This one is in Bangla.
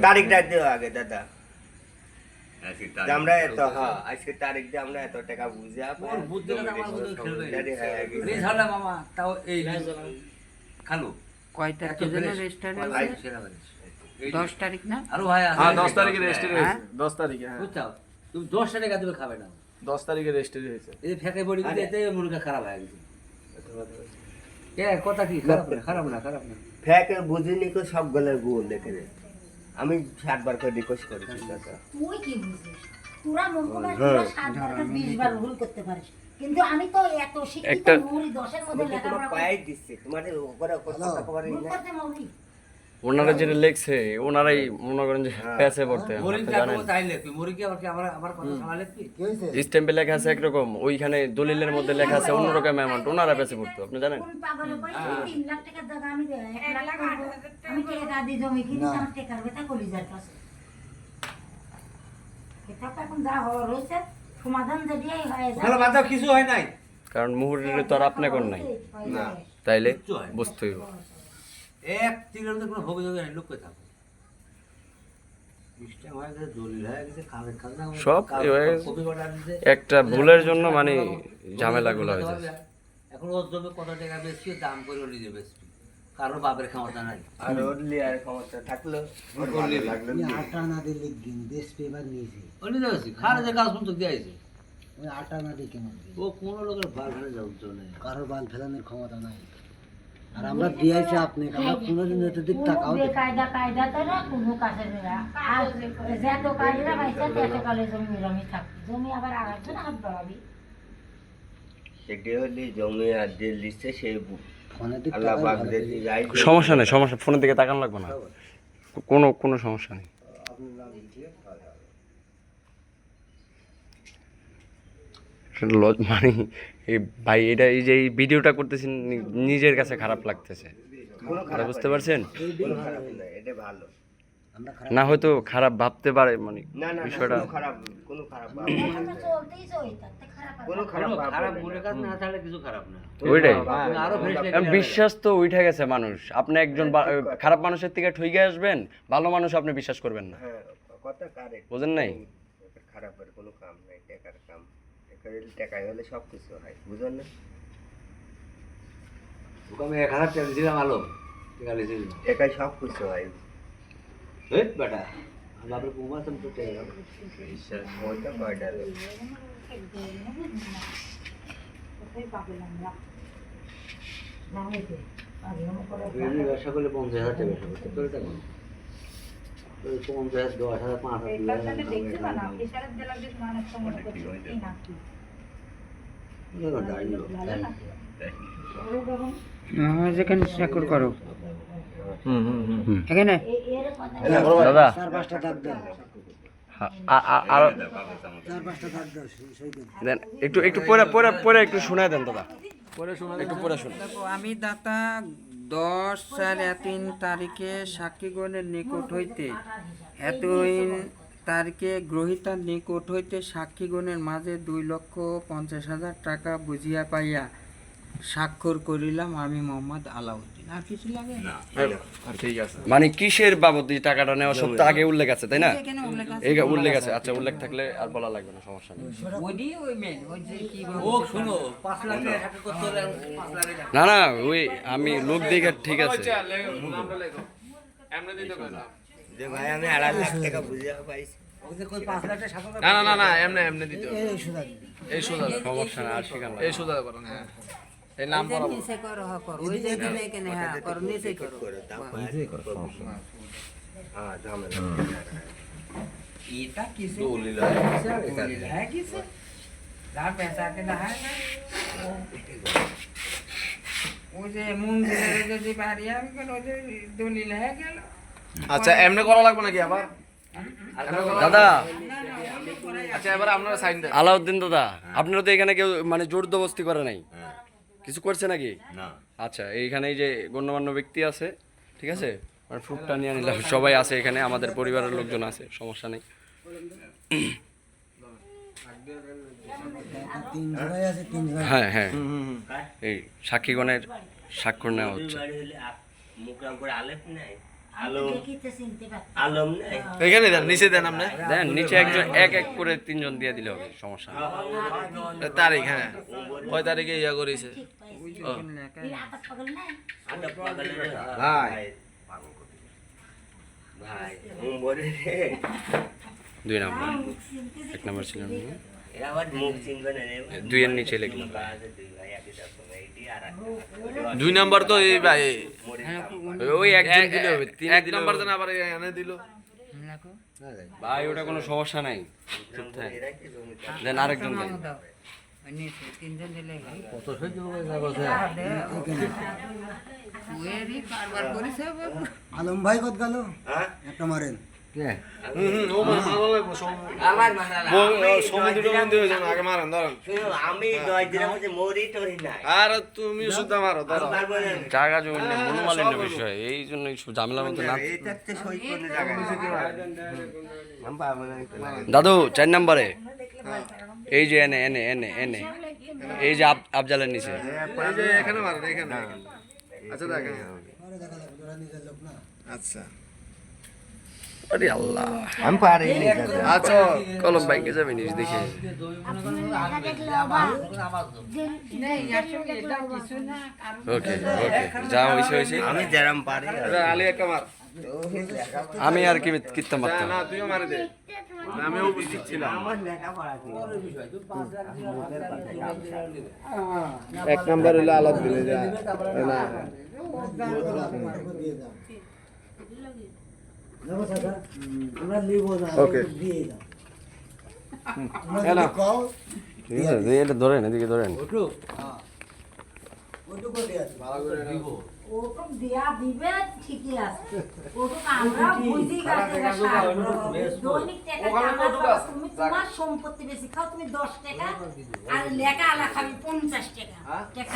তারিখটা দিও আগে দাদা, আমরা এত আজকে তারিখ দিয়ে আমরা এত টাকা বুঝে মামা তাও এই খালো কয় তারিখে যেন রেজিস্টার হয়েছে? 10 তারিখ না? আরো ভাই হ্যাঁ 10 তারিখে রেজিস্ট্রি হয়েছে, 10 তারিখে। হ্যাঁ বুঝছো তুমি 10 টাকা দিবে খাবে না, 10 তারিখে রেজিস্ট্রি হয়েছে। এই যে ফেকে বডি দিতে এতে মুরগা খারাপ হয়ে গেছে। কে কথা কি খারাপ না, খারাপ না, খারাপ না। ফেকে বুঝিনি কো সব গলের গুল দেখে রে। আমি 7 বার করে রিকোয়েস্ট করেছি দাদা। তুই কি বুঝিস? তোরা মন করে তোরা 7 বার 20 বার ভুল করতে পারিস, কিন্তু আমি তো এত শিক্ষিত মুড়ি 10 এর মধ্যে লেখাপড়া পাই দিচ্ছে তোমার উপরে কথা কবার ভুল করতে মৌরি ওনারা যেটা লেখছে ওনারাই মনে করেন যে প্যাসে পড়তে মুরগি আপনি কাটবো জানেন। তাইলে তুই মুরগি আবার কি আমার কথা শোনালে কি? স্ট্যাম্পে লেখা আছে একরকম, ওইখানে দলিলের মধ্যে লেখা আছে অন্যরকম অ্যামাউন্ট, ওনারা প্যাসে পড়তো আপনি জানেন। কোন পাগলের পয়সা 3 লাখ টাকার জায়গা আমি 1 লাখ করব, আমি টাকা দিয়ে জমি কিনে আমার টাকার বেটা কলিজার কাছে। এটা তো এখন যা হওয়ার হয়েছে সমাধান যেটাই হয় ভালো বাদ দাও, কিছু হয় নাই। কারণ মুহুরির তো আর আপনি কোন নাই, না তাইলে বুঝতেই হবে। এক তীরের মধ্যে কোনো ভোগ যোগ নাই, লোক কই থাকো সিস্টেম হয়ে গেছে, দলিল হয়ে গেছে, খাবে খাজনা সব কপি বাটা দিতে একটা ভুলের জন্য মানে ঝামেলাগুলো হয়ে যায়। এখন ওর জন্য কত টাকা বেশি দাম করে নিজে বেশি, কারো বাপের ক্ষমতা নাই। আর ওরলি আর ক্ষমতা থাকলো করলি লাগলো আটা না দিলে বেশ পেবার নিয়েছে, ও নিজে বেশি খারে যে গাছ পর্যন্ত দিয়েছে, ওই আটা না দিয়ে কেমন ও কোনো লোকের বাল ফেলে যাওয়ার জন্য নেই। কারোর বাল ফেলানোর ক্ষমতা নাই। আর আমরা দিয়েছি আপনাকে, আমরা কোনোদিন এত দিক টাকাও দিই কায়দা কায়দা তো না কোনো কাছে না, আর যত কাজরা পাইছে তত কালে জমি রমি থাকবে, জমি আবার আরেকজন হাত বাড়াবি। সেটি হলে জমি আর যে লিস্টে সেই ফোনে দিক আল্লাহ পাক যদি যাই সমস্যা নেই, সমস্যা ফোনের দিকে তাকান লাগবে না, কোনো কোনো সমস্যা নেই। মানে এই ভাই এটা এই যে এই ভিডিওটা করতেছেন নিজের কাছে খারাপ লাগতেছে, আপনারা বুঝতে পারছেন? কোনো খারাপ না, এটা ভালো। আমরা না হয়তো খারাপ ভাবতে পারে মানে না না বিষয়টা কোনো খারাপ এখন তো চলতেই চলতে থাকতে খারাপ কোনো খারাপ খারাপ মনে কাজ না থাকলে কিছু খারাপ না। ওইটাই আরো ফ্রেশ বিশ্বাস তো উঠে গেছে মানুষ। আপনি একজন খারাপ মানুষের থেকে ঠইকে আসবেন, ভালো মানুষ আপনি বিশ্বাস করবেন না, হ্যাঁ কথা কারেক্ট বুঝেন নাই? খারাপের কোনো কাম নাই, টাকার কাম, টাকাই হলে সব কিছু হয়, বুঝলেন না? আমি 1000 টাকা দিলাম আলো টাকা লিখে দিলাম, টাকাই সব কিছু হয়। হেট বেটা আমি বাপরে কুমার তুমি তো টাকা বিশ্বাস ওইটা কয়টা লোক এই ব্যবসা করলে 50000 টাকা ব্যবসা করতে তোর টাকা 50 10,000 5,000 যেখানে চাকর করো এখানে দাদা 4-5টা দাগ দাও, আর 4-5টা দাগ দাও সেই দিন। দেন একটু একটু পরে পরে পরে একটু শোনায় দেন দাদা, একটু পরে শুনুন। দেখো আমি দাতা 10/4/3 তারিখে সাক্ষীগণের নিকট হইতে এতই তারিখে গ্রহীতার নিকট হইতে সাক্ষীগণের মাঝে 2,50,000 টাকা বুঝিয়া পাইয়া স্বাক্ষর করিলাম আমি মোহাম্মদ আলাউদ্দিন। আর কিছু লাগে না? ঠিক আছে, মানে কিসের বাবদ এই টাকাটা নেওয়া সব তো আগে উল্লেখ আছে তাই না? এখানে উল্লেখ আছে। এই উল্লেখ আছে, আচ্ছা উল্লেখ থাকলে আর বলা লাগবে না, সমস্যা নেই। ওইটি ওই মেন ওই যে কি ও শুনো 5 লাখ টাকা টাকা করতে হলে 5 লাখ টাকা না না ওই আমি লোক দেখে ঠিক আছে। যে ভাই আমি 2.5 লাখ টাকা বুঝিয়া পাইছি, ওই যে কই 5 লাখ টাকা সাথে না না না না এমনি এমনি দিতে হবে, এই সুদা দিন। এই সোজা সমস্যা না, আর শিখান এই সোজা করেন। হ্যাঁ এই নাম যে নিচে করো হ্যাঁ করো ওই যে এখানে এখানে হ্যাঁ করো নিচে করো হ্যাঁ ঝামেলা এটা কিছু দলিল है किसे ला पैसा के ना है ना वो जे মন্দিরে যদি বাড়ি আমি কোন ওই যে দলিল है গেল। আচ্ছা এমনি করা লাগবে নাকি আবার দাদা? আচ্ছা এবার আপনারা সাইন দেন। আলাউদ্দিন দাদা আপনারা তো এখানে কেউ মানে জোর জবরদস্তি করে নাই, কিছু করছে নাকি? না আচ্ছা এইখানে এই যে গণ্যমান্য ব্যক্তি আছে ঠিক আছে, আর প্রুফটা নিয়ে নিলাম, সবাই আছে এখানে, আমাদের পরিবারের লোকজন আছে, সমস্যা নেই। 3 জোড়াই আছে, 3 জোড়া হ্যাঁ হ্যাঁ এই সাক্ষীগণের স্বাক্ষর নেওয়া হচ্ছে। বাড়ি হলে মুখরাম করে আলেপ নাই আমি তো দেখিতে চিনতে পারছি। আলম নাই এখানে দেন নিচে দেন আপনি দেন নিচে একজন এক এক করে তিনজন দিয়ে দিলে হবে, সমস্যা নেই। তারিখ হ্যাঁ কয় তারিখে ইয়া করেছে ঠিক পাইছি। ওই যে এখানে লেখা এই আটাক পাগল নাই? আটা পাগল ভাই। ভাই বলে রে 2 নাম্বার, মুখ চিনতে 1 নাম্বার ছিল না? এ আবার মুখ চিনবে না রে 2 এর নিচে লিখলাম। দুই ভাই একই দেখো এইটি আর 2 নাম্বার তো এই ভাই ওই একজন দিলে হবে, 3 1 নাম্বার যেন আবার এনে দিল লেখো ভাই ওটা কোনো সমস্যা নাই, চুপ থাক। দেন আরেকজন দেন। দাও ওই নিচে তিনজন দিলে হয়। কত সহ্য করে যাচ্ছে তুই কারবার করিস বাবু আলম ভাই কত গেল হ্যাঁ একটা মারেন কে ও ভালো লাগবে আমার মারা সমুদ্র মন্দির হয়ে যাবে আগে মারেন ধরেন আমি 10 দিনের মধ্যে মরি টরি নাই আর তুমি সুদ্ধা মারো ধরো পারবো না জায়গা জমি নিয়ে মনোমালিন্য বিষয়, এই জন্য ঝামেলার মধ্যে না। এটা তো সই করে জায়গা আমি পারবো না দাদু 4 নাম্বারে এই যে এনে এনে এনে এনে এই যে আফজালের নিচে। এই যে এখানে মারেন এখানে আচ্ছা দেখেন আরে দেখা যাবে তোরা নিজের লোক না আচ্ছা আরে আল্লাহ, আমি পারি আচ্ছা কলম ব্যাংকে যাবে নিচ দেখে। আপনার লেখা দেখলে অবাক। কিছু না ওকে ওকে, যা হয়েছে হয়েছে। আমি যেরম পারি আলী একটা মার আমি আর কি কিত্তাম পারতাম। না তুইও মারে দে আমিও উপস্থিত ছিলাম আমার লেখাপড়া কি 1 নাম্বার হলো আলাদ দিলে যা না দিয়ে দাও দেখো চাচা আমরা লিখবো না ওকে। দিয়ে দাও আমরা যদি কও ঠিক আছে, এটা ধরেন, এদিকে ধরেন। ওটুকু দিয়ে আছে ওটুক দেয়া দিবে ঠিকই আছে। ওটুক আমরা বুঝি গেছে দৈনিক টাকা কামাই করো, তুমি তোমার সম্পত্তি বেশি খাও, তুমি 10 টাকা আর লেখা আলা খাবি 50 টাকা টাকা